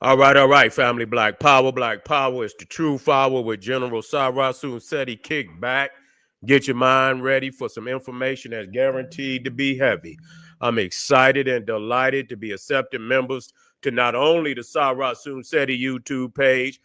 All right, family. Black Power. Black Power is the true power with General Sayso said he kicked back. Get your mind ready for some information that's guaranteed to be heavy. I'm excited and delighted to be accepting members to not only the Sayso Seti YouTube page,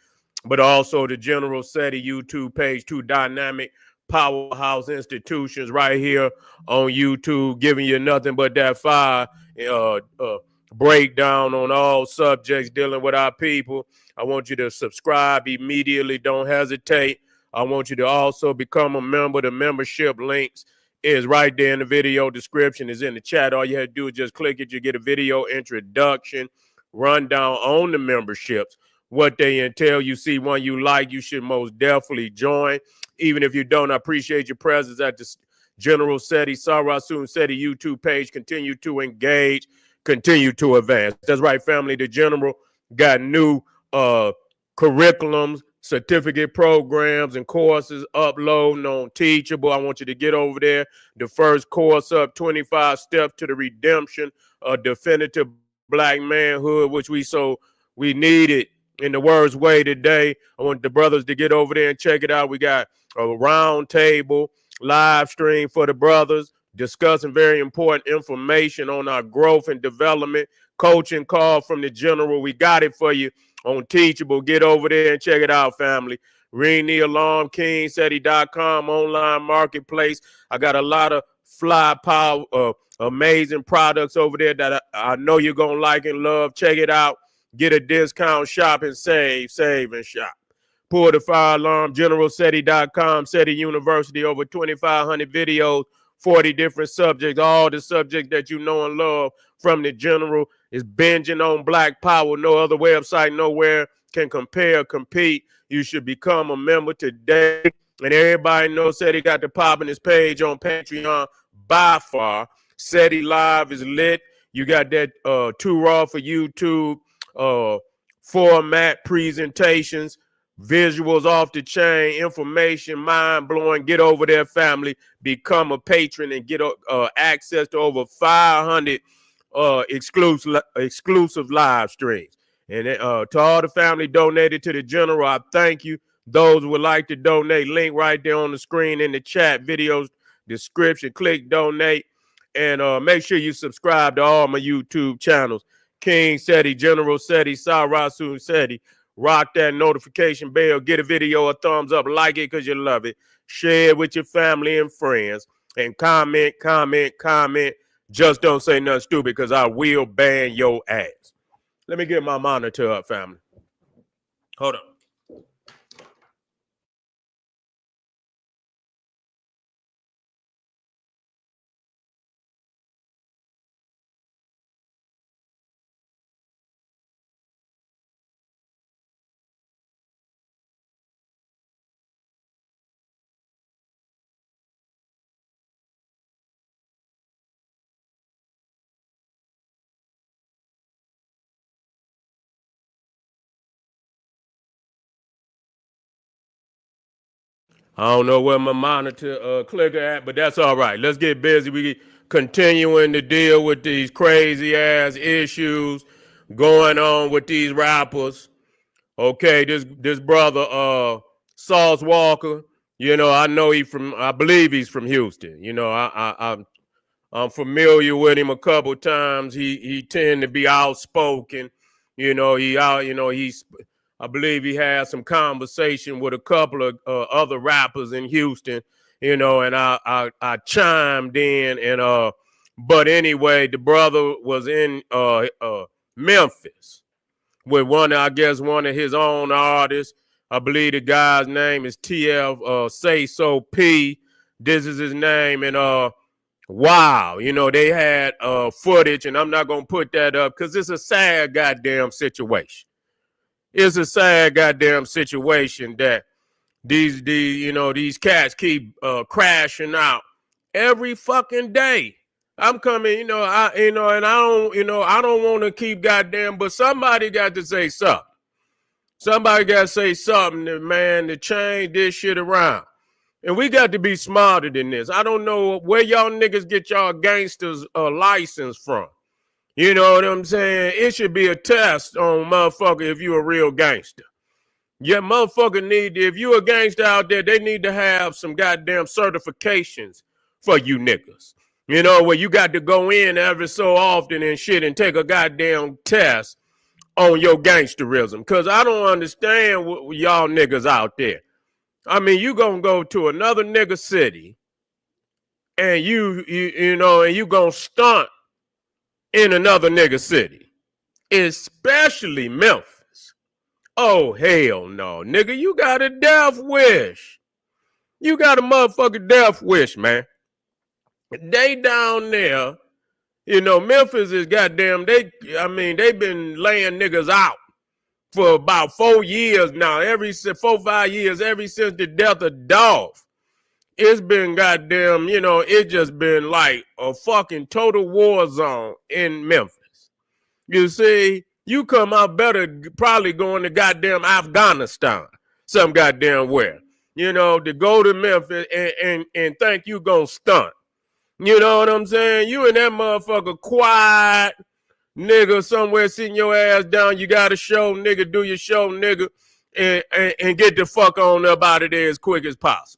but also the General Seti YouTube page, two dynamic powerhouse institutions right here on YouTube, giving you nothing but that fire. Uh, uh, Breakdown on all subjects dealing with our people. I want you to subscribe immediately. Don't hesitate. I want you to also become a member. The membership links is right there in the video description. Is in the chat. All you have to do is just click it. You get a video introduction, rundown on the memberships, what they entail. You see one you like, you should most definitely join. Even if you don't, I appreciate your presence at the General Seti, Sayso Seti YouTube page. Continue to engage. Continue to advance. That's right, family. The General got new curriculums, certificate programs, and courses uploading on Teachable. I want you to get over there. The first course up, 25 Steps to the Redemption of Definitive Black Manhood, which we needed in the worst way today. I want the brothers to get over there and check it out. We got a round table live stream for the brothers, discussing very important information on our growth and development. Coaching call from the General. We got it for you on Teachable. Get over there and check it out, family. Ring the alarm, KingSeti.com, online marketplace. I got a lot of fly power, amazing products over there that I know you're going to like and love. Check it out. Get a discount, shop and save and shop. Pull the fire alarm, GeneralSeti.com, Seti University, over 2,500 videos, 40 different subjects, all the subjects that you know and love from the General is binging on Black Power. No other website nowhere can compare, compete. You should become a member today. And everybody knows Seti got the pop in his page on Patreon by far. Seti Live is lit. You got that Too Raw for YouTube format presentations. Visuals off the chain, information, mind-blowing. Get over there, family. Become a patron and get access to over 500 exclusive live streams. And to all the family donated to the General, I thank you. Those who would like to donate, link right there on the screen in the chat, videos, description. Click donate. And make sure you subscribe to all my YouTube channels. King Seti, General Seti, Sayso Seti. Rock that notification bell. Get a video a thumbs up. Like it because you love it. Share it with your family and friends. And comment. Just don't say nothing stupid because I will ban your ass. Let me get my monitor up, family. Hold on. I don't know where my monitor clicker at, but that's all right. Let's get busy. We continuing to deal with these crazy ass issues going on with these rappers. Okay, this brother Sauce Walka, you know, I believe he's from Houston. You know, I'm familiar with him a couple times. He tend to be outspoken. You know, I believe he had some conversation with a couple of other rappers in Houston. You know, and I chimed in and but anyway, the brother was in Memphis with one of his own artists. I believe the guy's name is TF Sayso P. This is his name, and wow, you know, they had footage, and I'm not gonna put that up because it's a sad goddamn situation. It's a sad goddamn situation that these cats keep crashing out every fucking day. I'm coming, and I don't want to keep goddamn, but somebody got to say something. Somebody got to say something, man, to change this shit around. And we got to be smarter than this. I don't know where y'all niggas get y'all gangsters license from. You know what I'm saying? It should be a test on motherfucker if you a real gangster. Yeah, motherfucker need, if you a gangster out there, they need to have some goddamn certifications for you niggas. You know, where you got to go in every so often and shit and take a goddamn test on your gangsterism. Because I don't understand y'all niggas out there. I mean, you gonna go to another nigga city and you know, and you gonna stunt in another nigga city, especially Memphis. Oh, hell no, nigga, you got a death wish. You got a motherfucking death wish, man. They down there, you know, Memphis is goddamn, they've been laying niggas out for about 4 years now, 5 years, ever since the death of Dolph. It's been goddamn, you know, it just been like a fucking total war zone in Memphis. You see, you come out better probably going to goddamn Afghanistan, some goddamn where, you know, to go to Memphis and think you gonna stunt. You know what I'm saying? You and that motherfucker quiet, nigga, somewhere sitting your ass down. You got a show, nigga, do your show, nigga, and get the fuck on up out of there as quick as possible.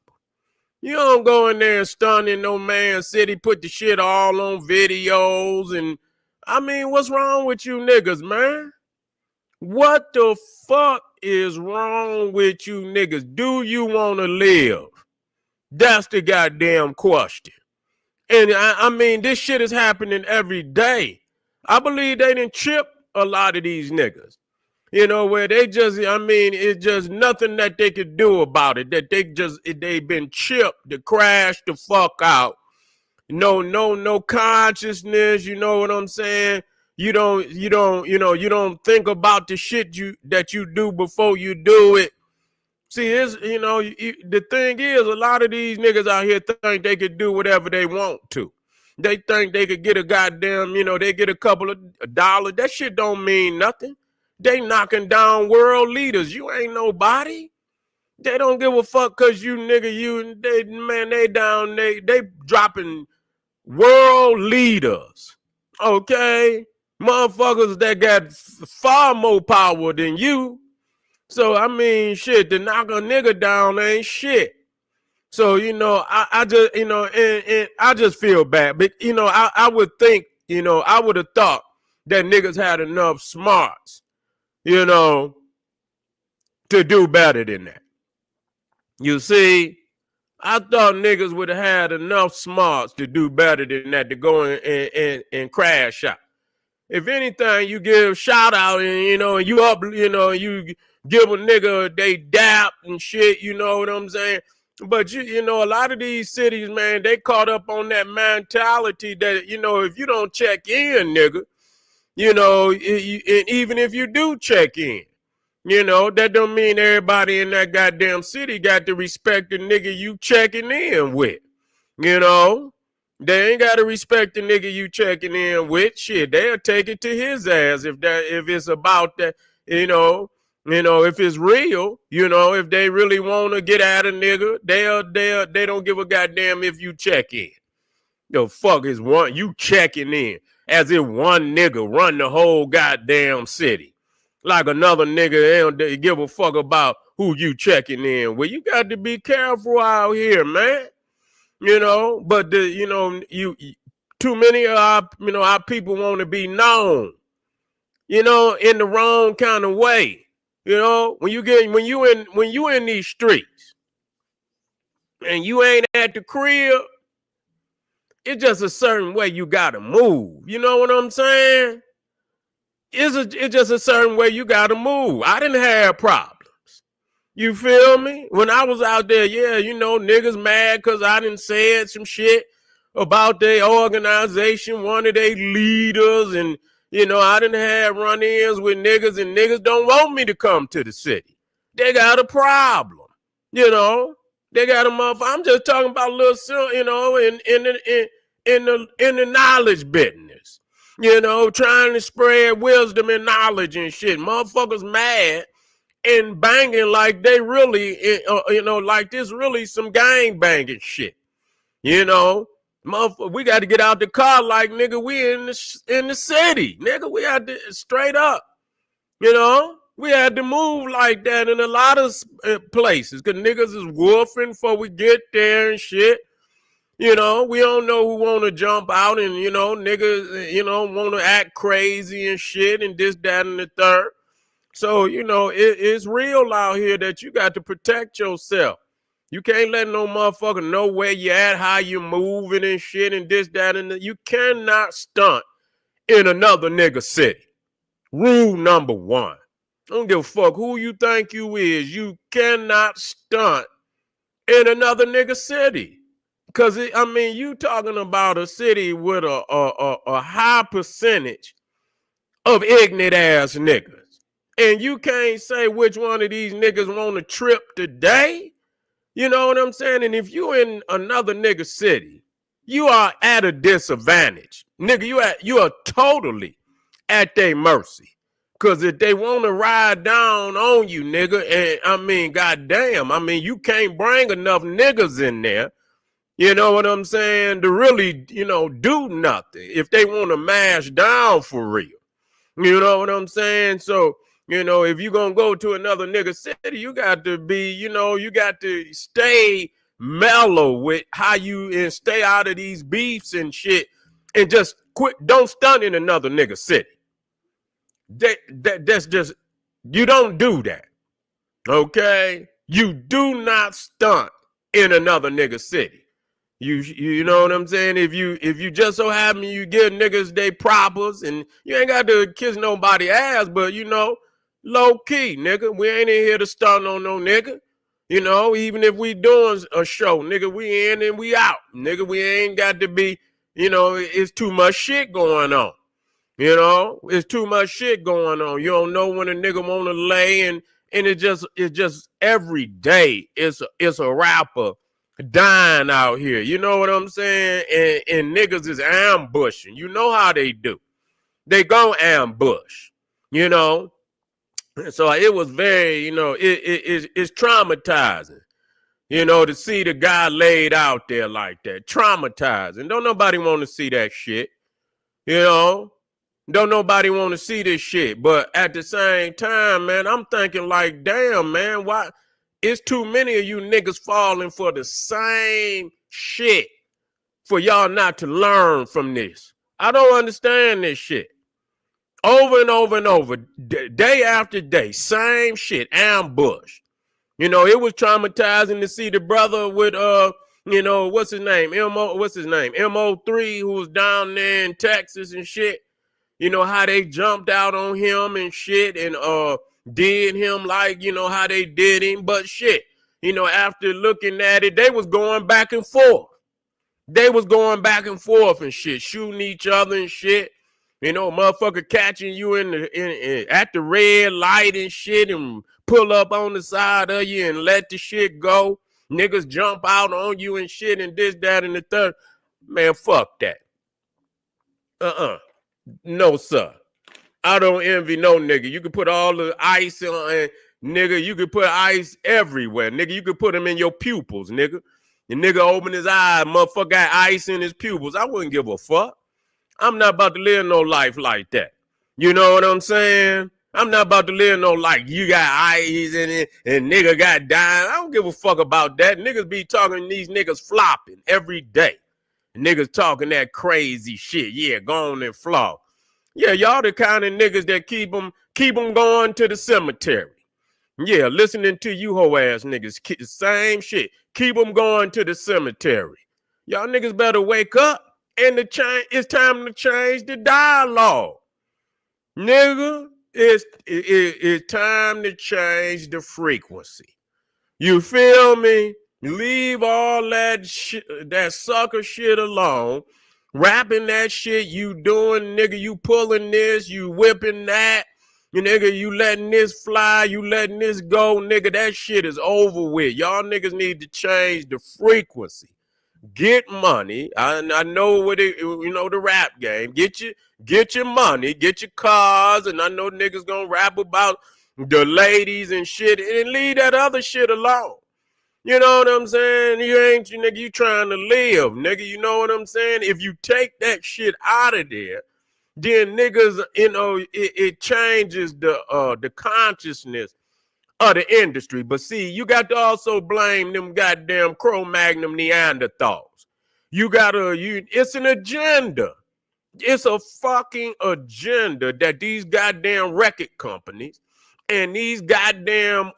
You don't go in there and stunt in no man's city, put the shit all on videos. And I mean, what's wrong with you niggas, man? What the fuck is wrong with you niggas? Do you want to live? That's the goddamn question. And I mean, this shit is happening every day. I believe they didn't chip a lot of these niggas. You know, where they just, I mean, it's just nothing that they could do about it. That they've been chipped to crash the fuck out. No consciousness, you know what I'm saying? You don't think about the shit that you do before you do it. See, it's, you know, the thing is, a lot of these niggas out here think they could do whatever they want to. They think they could get a goddamn, you know, they get a couple of dollars. That shit don't mean nothing. They knocking down world leaders. You ain't nobody. They don't give a fuck because you nigga, they dropping world leaders. Okay? Motherfuckers that got far more power than you. So, I mean, shit, to knock a nigga down ain't shit. So, you know, I just, you know, and I just feel bad. But, you know, I would think, you know, I would have thought that niggas had enough smarts, you know, to do better than that. You see, I thought niggas would have had enough smarts to do better than that, to go and crash out. If anything, you give shout out and, you know, and you up, you know, you give a nigga they dap and shit, you know what I'm saying? But, you know, a lot of these cities, man, they caught up on that mentality that, you know, if you don't check in, nigga, you know, and even if you do check in, you know, that don't mean everybody in that goddamn city got to respect the nigga you checking in with. You know, they ain't got to respect the nigga you checking in with. Shit, they'll take it to his ass if it's about that, you know, if it's real, you know, if they really want to get at a nigga, they don't give a goddamn if you check in. The fuck is one you checking in as if one nigga run the whole goddamn city. Like another nigga, they don't give a fuck about who you checking in with. You got to be careful out here, man. You know, but too many of our people want to be known, you know, in the wrong kind of way. You know, when you in these streets and you ain't at the crib, it's just a certain way you gotta move. You know what I'm saying? It's just a certain way you gotta move. I didn't have problems. You feel me? When I was out there, yeah, you know, niggas mad because I done said some shit about their organization, one of their leaders, and, you know, I done had run-ins with niggas, and niggas don't want me to come to the city. They got a problem, you know. They got a motherfucker. I'm just talking about a little, you know, in the knowledge business. You know, trying to spread wisdom and knowledge and shit. Motherfuckers mad and banging like they really, you know, like this really some gang banging shit. You know, Motherfucker, we got to get out the car like, nigga, we in the city. Nigga, we had to straight up, you know? We had to move like that in a lot of places because niggas is woofing before we get there and shit. You know, we don't know who want to jump out and, you know, niggas, you know, want to act crazy and shit and this, that, and the third. So, you know, it's real out here that you got to protect yourself. You can't let no motherfucker know where you at, how you moving and shit and this, that, and you cannot stunt in another nigga city. Rule number one. Don't give a fuck who you think you is. You cannot stunt in another nigga city. Because, I mean, you talking about a city with a high percentage of ignorant ass niggas. And you can't say which one of these niggas want a trip today. You know what I'm saying? And if you in another nigga city, you are at a disadvantage. Nigga, you are totally at their mercy. Because if they want to ride down on you, nigga, and I mean, goddamn, I mean, you can't bring enough niggas in there, you know what I'm saying, to really, you know, do nothing if they want to mash down for real. You know what I'm saying? So, you know, if you're going to go to another nigga city, you got to be, you know, you got to stay mellow with how you and stay out of these beefs and shit and just quit. Don't stunt in another nigga city. That's just, you don't do that. Okay? You do not stunt in another nigga city. You know what I'm saying? If you just so happen you give niggas they propers and you ain't got to kiss nobody ass, but you know, low key, nigga, we ain't in here to stunt on no nigga. You know, even if we doing a show, nigga, we in and we out. Nigga, we ain't got to be, you know, it's too much shit going on. You know, it's too much shit going on. You don't know when a nigga want to lay and it's just every day it's a rapper dying out here. You know what I'm saying? And niggas is ambushing. You know how they do. They go ambush, you know? So it was very, you know, it's traumatizing, you know, to see the guy laid out there like that. Traumatizing. Don't nobody want to see that shit, you know? Don't nobody want to see this shit. But at the same time, man, I'm thinking like, damn, man, why? It's too many of you niggas falling for the same shit for y'all not to learn from this. I don't understand this shit. Over and over and over, day after day, same shit, ambush. You know, it was traumatizing to see the brother with, you know, what's his name? MO3, who was down there in Texas and shit. You know, how they jumped out on him and shit and did him like, you know, how they did him. But shit, you know, after looking at it, they was going back and forth. They was going back and forth and shit, shooting each other and shit. You know, motherfucker catching you at the red light and shit and pull up on the side of you and let the shit go. Niggas jump out on you and shit and this, that, and the third. Man, fuck that. No, sir. I don't envy no nigga. You can put all the ice on, nigga. You can put ice everywhere, nigga. You can put them in your pupils, nigga. The nigga open his eyes, motherfucker got ice in his pupils. I wouldn't give a fuck. I'm not about to live no life like that. You know what I'm saying? I'm not about to live no life. You got ice in it and nigga got dying. I don't give a fuck about that. Niggas be talking these niggas flopping every day. Niggas talking that crazy shit. Yeah, go on and flop. Yeah, y'all the kind of niggas that keep them going to the cemetery. Yeah, listening to you hoe ass niggas. Same shit. Keep them going to the cemetery. Y'all niggas better wake up and it's time to change the dialogue. Nigga, it's time to change the frequency. You feel me? Leave all that shit, that sucker shit alone. Rapping that shit you doing, nigga, you pulling this, you whipping that. You nigga, you letting this fly, you letting this go, nigga, that shit is over with. Y'all niggas need to change the frequency. Get money. I know what it, you know, the rap game. Get your money, get your cars, and I know niggas gonna rap about the ladies and shit, and leave that other shit alone. You know what I'm saying? You trying to live, nigga. You know what I'm saying? If you take that shit out of there, then niggas, it changes the consciousness of the industry. But see, you got to also blame them goddamn Cro-Magnon Neanderthals. It's an agenda. It's a fucking agenda that these goddamn record companies and these goddamn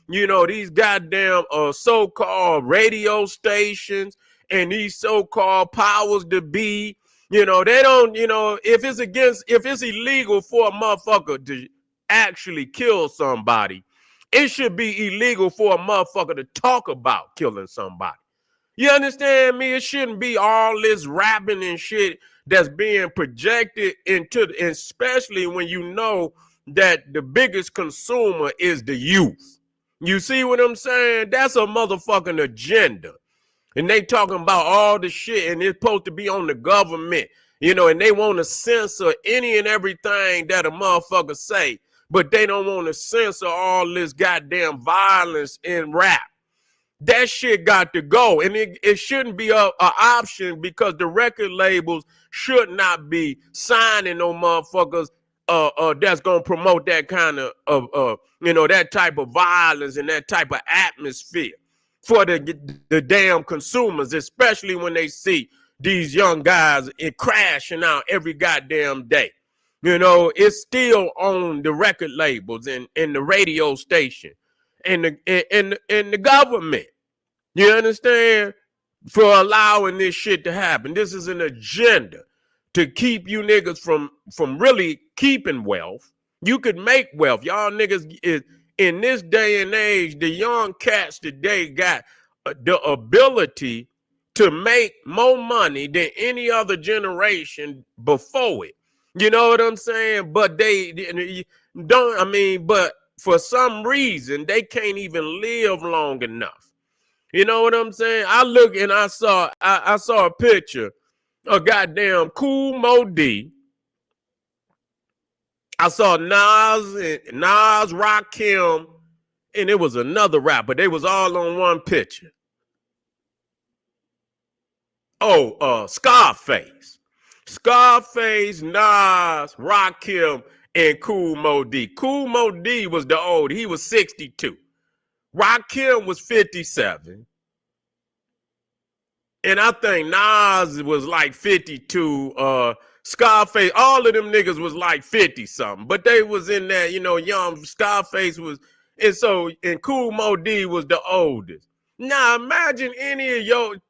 these goddamn so-called radio stations and these so-called powers to be, they don't, if it's illegal for a motherfucker to actually kill somebody, it should be illegal for a motherfucker to talk about killing somebody. You understand me? It shouldn't be all this rapping and shit that's being projected into, especially when you know that the biggest consumer is the youth. You see what I'm saying? That's a motherfucking agenda. And they talking about all the shit, and it's supposed to be on the government, and they want to censor any and everything that a motherfucker say, but they don't want to censor all this goddamn violence in rap. That shit got to go, and it shouldn't be a option, because the record labels should not be signing no motherfuckers that's gonna promote that kind of that type of violence and that type of atmosphere for the damn consumers, especially when they see these young guys crashing out every goddamn day. It's still on the record labels and the radio station and the government. You understand? For allowing this shit to happen. This is an agenda to keep you niggas from really keeping wealth. You could make wealth. Y'all niggas is in this day and age, the young cats today got the ability to make more money than any other generation before it. You know what I'm saying? But but for some reason, they can't even live long enough. You know what I'm saying? I look and I saw a picture of goddamn Cool Mo D. I saw Nas, Rakim, and it was another rapper. They was all on one picture. Scarface. Scarface, Nas, Rakim, and Cool Mo D. Cool Mo D was the old. He was 62. Rakim was 57. And I think Nas was like 52. Scarface, all of them niggas was like 50 something. But they was in that, young. Scarface was, and Cool Mo D was the oldest. Now imagine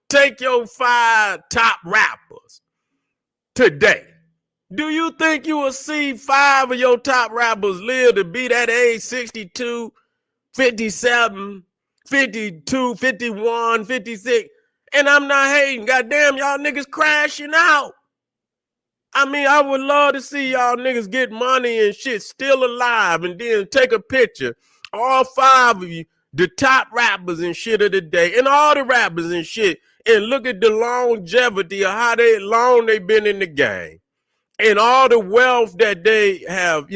take your 5 top rappers today. Do you think you will see 5 of your top rappers live to be that age, 62, 57, 52, 51, 56? And I'm not hating. Goddamn, y'all niggas crashing out. I would love to see y'all niggas get money and shit still alive, and then take a picture. All 5 of you, the top rappers and shit of the day, and all the rappers and shit, and look at the longevity of how long they been in the game. And all the wealth that they have,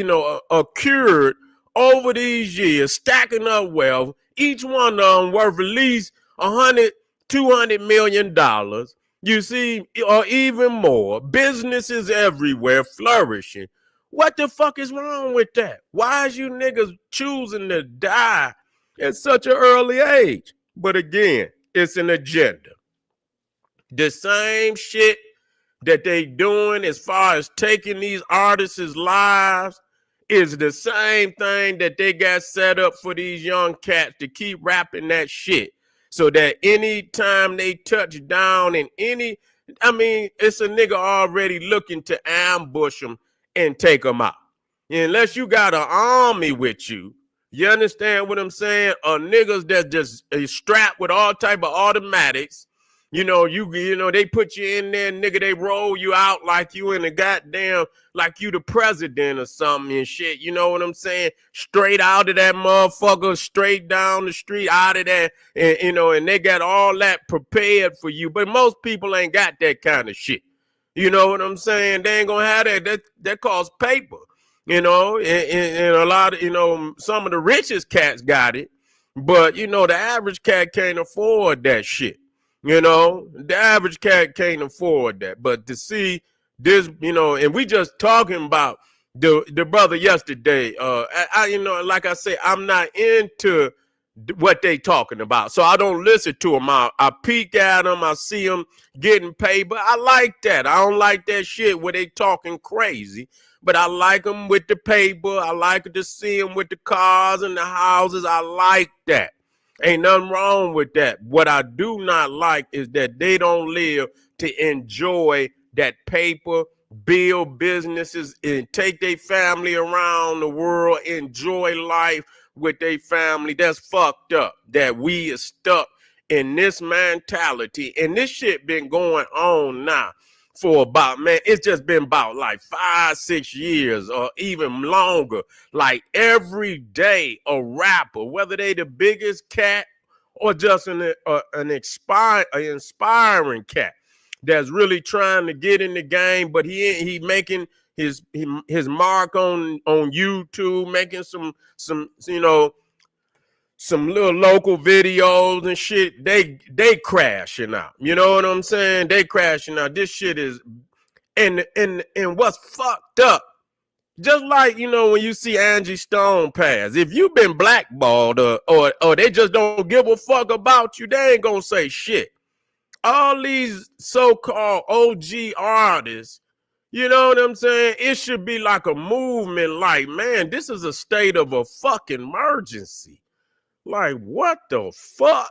accrued over these years, stacking up wealth, each one of them worth at least $100, $200 million. You see, or even more. Businesses everywhere flourishing. What the fuck is wrong with that? Why is you niggas choosing to die at such an early age? But again, it's an agenda. The same shit that they doing as far as taking these artists' lives is the same thing that they got set up for these young cats to keep rapping that shit. So that anytime they touch down in it's a nigga already looking to ambush them and take them out. Unless you got an army with you, you understand what I'm saying? Or niggas that just strapped with all type of automatics. They put you in there, nigga, they roll you out like you in a goddamn, like you the president or something and shit. You know what I'm saying? Straight out of that motherfucker, straight down the street, out of that, and they got all that prepared for you. But most people ain't got that kind of shit. You know what I'm saying? They ain't gonna have that. That costs paper, and a lot of, some of the richest cats got it. But, you know, the average cat can't afford that shit. You know, the average cat can't afford that. But to see this, you know, and we just talking about the brother yesterday. You know, like I say, I'm not into what they talking about, so I don't listen to them. I peek at them, I see them getting paid, but I like that. I don't like that shit where they talking crazy. But I like them with the paper. I like to see them with the cars and the houses. I like that. Ain't nothing wrong with that. What I do not like is that they don't live to enjoy that paper, build businesses, and take their family around the world, enjoy life with their family. That's fucked up. That we are stuck in this mentality. And this shit been going on now for about, man, it's just been about like 5-6 years or even longer. Like every day a rapper, whether they the biggest cat or just an inspiring cat that's really trying to get in the game, but he making his mark on YouTube, making some you know, some little local videos and shit. They crashing out. You know what I'm saying? They crashing out. This shit is, and what's fucked up, just like, you know, when you see Angie Stone pass, if you've been blackballed or they just don't give a fuck about you, they ain't gonna say shit. All these so-called OG artists, you know what I'm saying? It should be like a movement, like, man, this is a state of a fucking emergency. Like, what the fuck?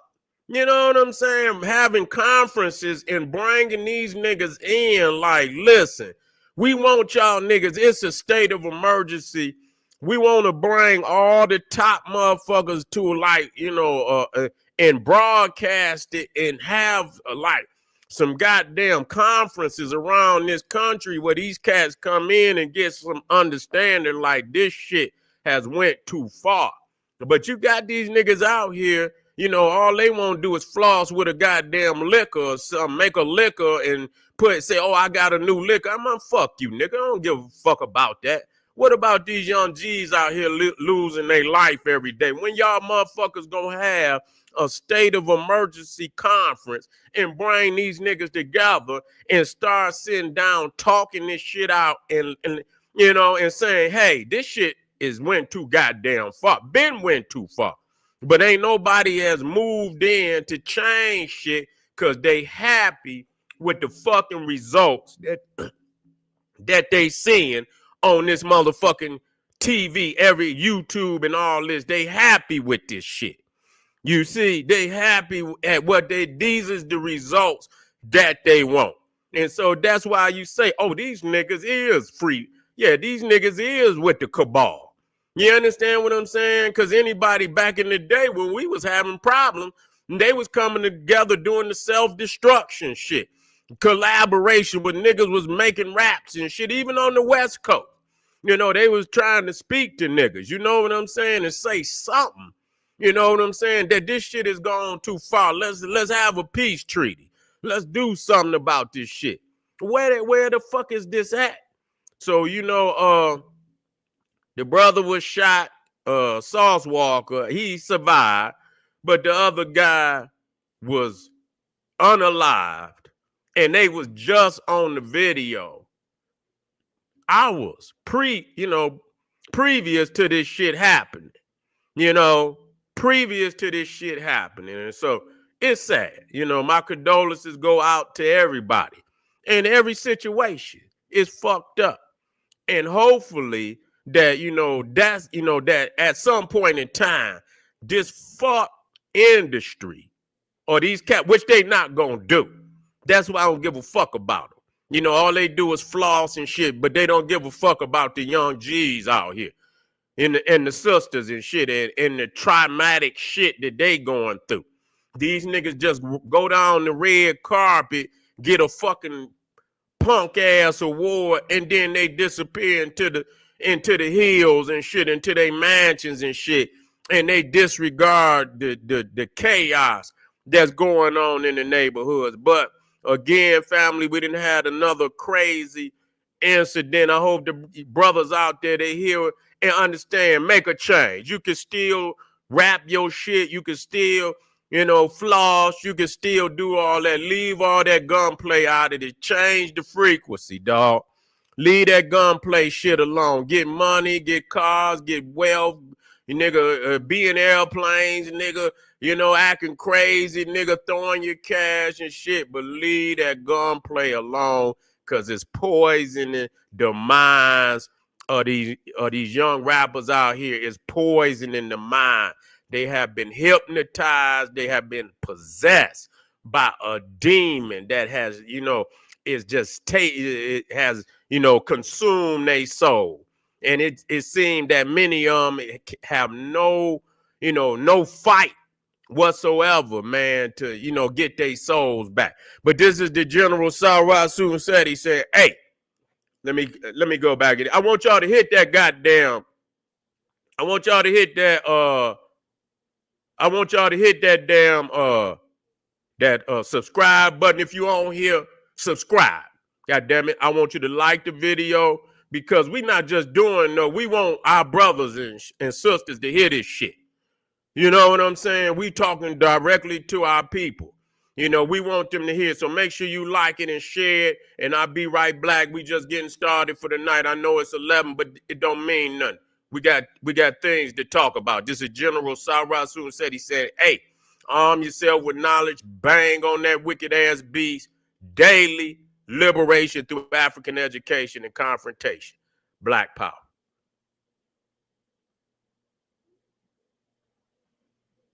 You know what I'm saying? Having conferences and bringing these niggas in, like, listen, we want y'all niggas. It's a state of emergency. We want to bring all the top motherfuckers to, like, you know, and broadcast it and have, like, some goddamn conferences around this country where these cats come in and get some understanding, like, this shit has went too far. But you got these niggas out here, you know, all they want to do is floss with a goddamn liquor or something, make a liquor and say, oh, I got a new liquor. I'm gonna fuck you, nigga. I don't give a fuck about that. What about these young G's out here losing their life every day? When y'all motherfuckers gonna have a state of emergency conference and bring these niggas together and start sitting down talking this shit out and you know, and saying, hey, this shit went too goddamn far. Been went too far. But ain't nobody has moved in to change shit because they happy with the fucking results that they seeing on this motherfucking TV, every YouTube and all this. They happy with this shit. You see, they happy at what these is the results that they want. And so that's why you say, oh, these niggas is free. Yeah, these niggas is with the cabal. You understand what I'm saying? Because anybody back in the day when we was having problems, they was coming together doing the self-destruction shit. Collaboration with niggas was making raps and shit, even on the West Coast. You know, they was trying to speak to niggas, you know what I'm saying, and say something. You know what I'm saying? That this shit has gone too far. Let's have a peace treaty. Let's do something about this shit. Where the fuck is this at? So, you know, the brother was shot, Sauce Walka, he survived, but the other guy was unalived, and they was just on the video hours previous to this shit happening, you know, previous to this shit happening. And so it's sad, you know, my condolences go out to everybody, and every situation is fucked up. And hopefully that, you know, that's, you know, that at some point in time, this fuck industry or these cats, which they not gonna do. That's why I don't give a fuck about them. You know, all they do is floss and shit, but they don't give a fuck about the young G's out here and the sisters and shit and the traumatic shit that they going through. These niggas just go down the red carpet, get a fucking punk ass award, and then they disappear into the hills and shit, into their mansions and shit, and they disregard the chaos that's going on in the neighborhoods. But again, family, we didn't have another crazy incident. I hope the brothers out there, they hear and understand, make a change. You can still rap your shit. You can still, floss. You can still do all that. Leave all that gunplay out of it. Change the frequency, dog. Leave that gunplay shit alone. Get money, get cars, get wealth. You nigga be in airplanes, nigga, acting crazy, nigga, throwing your cash and shit. But leave that gunplay alone, because it's poisoning the minds of these young rappers out here. Is poisoning the mind. They have been hypnotized. They have been possessed by a demon that has, is just it has, consumed their soul. And it seemed that many of them have no fight whatsoever, man, to get their souls back. But this is the General Sayso said. He said, "Hey, let me go back. I want y'all to hit that goddamn. I want y'all to hit that. I want y'all to hit that damn subscribe button. If you on here, subscribe. God damn it. I want you to like the video, because we not just doing we want our brothers and sisters to hear this shit. You know what I'm saying? We talking directly to our people. We want them to hear. So make sure you like it and share it. And I'll be right back. We just getting started for the night. I know it's 11, but it don't mean nothing. We got things to talk about. This is General Sayso said. He said, "Hey, arm yourself with knowledge. Bang on that wicked ass beast. Daily liberation through African education and confrontation. Black power."